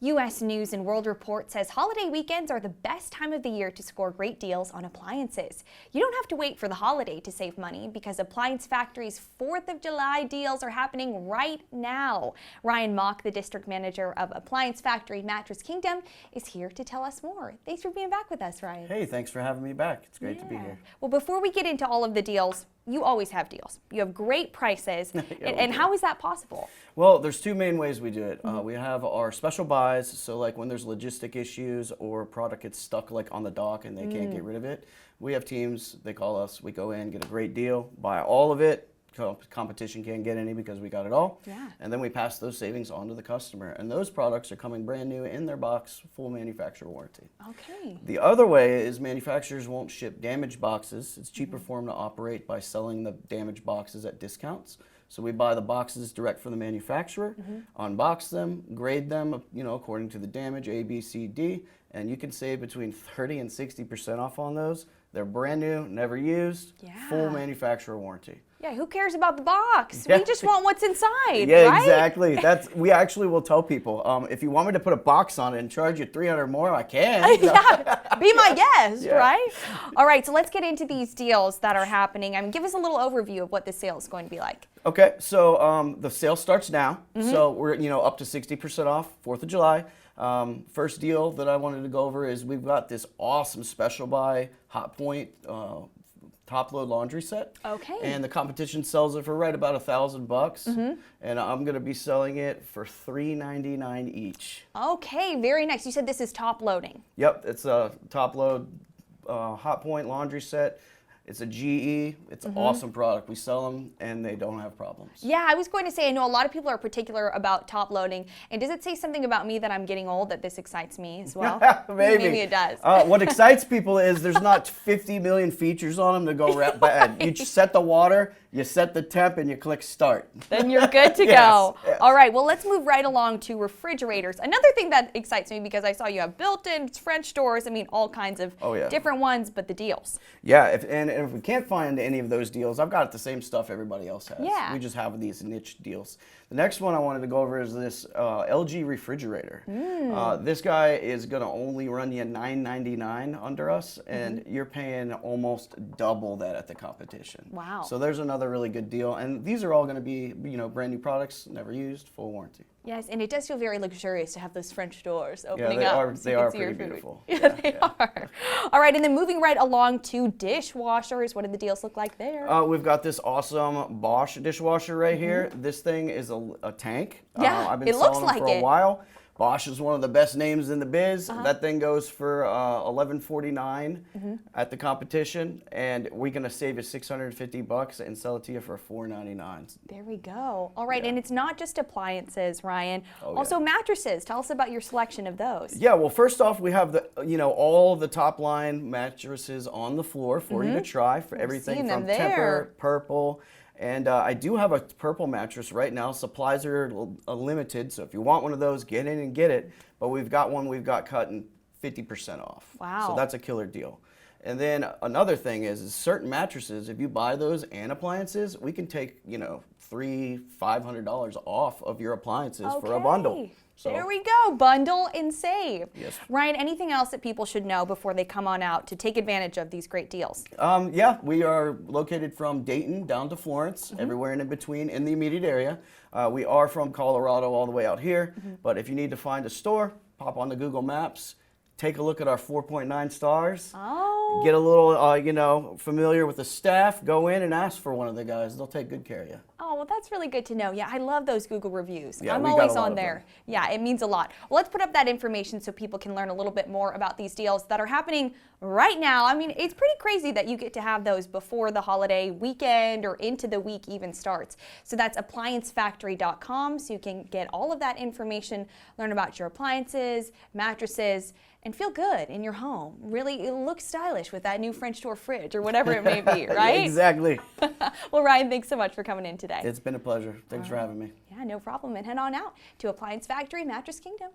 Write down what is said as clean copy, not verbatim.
U.S. News and World Report says holiday weekends are the best time of the year to score great deals on appliances. You don't have to wait for the holiday to save money because Appliance Factory's 4th of July deals are happening right now. Ryan Mock, the district manager of Appliance Factory Mattress Kingdom, is here to tell us more. Thanks for being back with us, Ryan. Hey, thanks for having me back. It's great to be here. Well, before we get into all of the deals, you always have deals. You have great prices. and how is that possible? Well, there's two main ways we do it. We have our special buys, so like when there's logistic issues or product gets stuck like on the dock and they can't get rid of it, we have teams, they call us, we go in, get a great deal, buy all of it. Competition can't get any because we got it all. And then we pass those savings on to the customer. And those products are coming brand new in their box, full manufacturer warranty. Okay. The other way is manufacturers won't ship damaged boxes. It's cheaper for them to operate by selling the damaged boxes at discounts. So we buy the boxes direct from the manufacturer, unbox them, grade them, according to the damage, A, B, C, D, and you can save between 30 and 60% off on those. They're brand new, never used, full manufacturer warranty. Yeah, who cares about the box? Yeah. We just want what's inside, Yeah, right? exactly. We actually will tell people, if you want me to put a box on it and charge you $300 more, I can. Yeah, be my guest, right? All right, so let's get into these deals that are happening. Give us a little overview of what the sale is going to be like. Okay, so the sale starts now. So we're up to 60% off, 4th of July. First deal that I wanted to go over is we've got this awesome special buy Hot Point top load laundry set. Okay. And the competition sells it for right about $1,000, and I'm going to be selling it for $399 each. Okay, very nice. You said this is top loading. Yep, it's a top load Hot Point laundry set. It's a GE. It's an awesome product. We sell them, and they don't have problems. Yeah, I was going to say, I know a lot of people are particular about top loading. And does it say something about me that I'm getting old that this excites me as well? Maybe. Maybe it does. What excites people is there's not 50 million features on them to go bad. You just set the water, you set the temp, and you click start. Then you're good to go. Yes. All right, well, let's move right along to refrigerators. Another thing that excites me, because I saw you have built-in French doors, all kinds of different ones, but the deals. Yeah, and if we can't find any of those deals, I've got the same stuff everybody else has. Yeah. We just have these niche deals. The next one I wanted to go over is this LG refrigerator. This guy is going to only run you $999 under us, and you're paying almost double that at the competition. Wow. So there's another really good deal, and these are all going to be brand new products, never used, full warranty. Yes, and it does feel very luxurious to have those French doors opening up. So they are pretty beautiful. Yeah, they are. All right, and then moving right along to dishwashers. What do the deals look like there? We've got this awesome Bosch dishwasher right here. This thing is a tank. Yeah, I've been it looks selling like them for a while. Bosch is one of the best names in the biz. That thing goes for $1149 at the competition, and we're gonna save you $650 and sell it to you for $499. There we go. All right, and it's not just appliances, Ryan. Also yeah. Mattresses. Tell us about your selection of those. Yeah, well, first off, we have the all the top line mattresses on the floor for you to try, for everything from Temper, Purple. And I do have a purple mattress right now. Supplies are limited, so if you want one of those, get in and get it. But we've got one we've got cutting 50% off. Wow. So that's a killer deal. And then another thing is certain mattresses, if you buy those and appliances, we can take, $300-500 off of your appliances for a bundle. So, there we go, bundle and save. Yes. Ryan, anything else that people should know before they come on out to take advantage of these great deals? Yeah, we are located from Dayton down to Florence, everywhere in between in the immediate area. We are from Colorado all the way out here, but if you need to find a store, pop on the Google Maps, take a look at our 4.9 stars. Get a little, familiar with the staff. Go in and ask for one of the guys. They'll take good care of you. Oh, well, that's really good to know. Yeah, I love those Google reviews. Yeah, I'm always on there. Yeah, it means a lot. Well, let's put up that information so people can learn a little bit more about these deals that are happening right now. It's pretty crazy that you get to have those before the holiday weekend or into the week even starts. So that's appliancefactory.com, so you can get all of that information, learn about your appliances, mattresses, and feel good in your home. Really, it looks stylish with that new French door fridge or whatever it may be, right? Exactly. Well, Ryan, thanks so much for coming in today. It's been a pleasure. Thanks for having me. Yeah, no problem. And head on out to Appliance Factory Mattress Kingdom.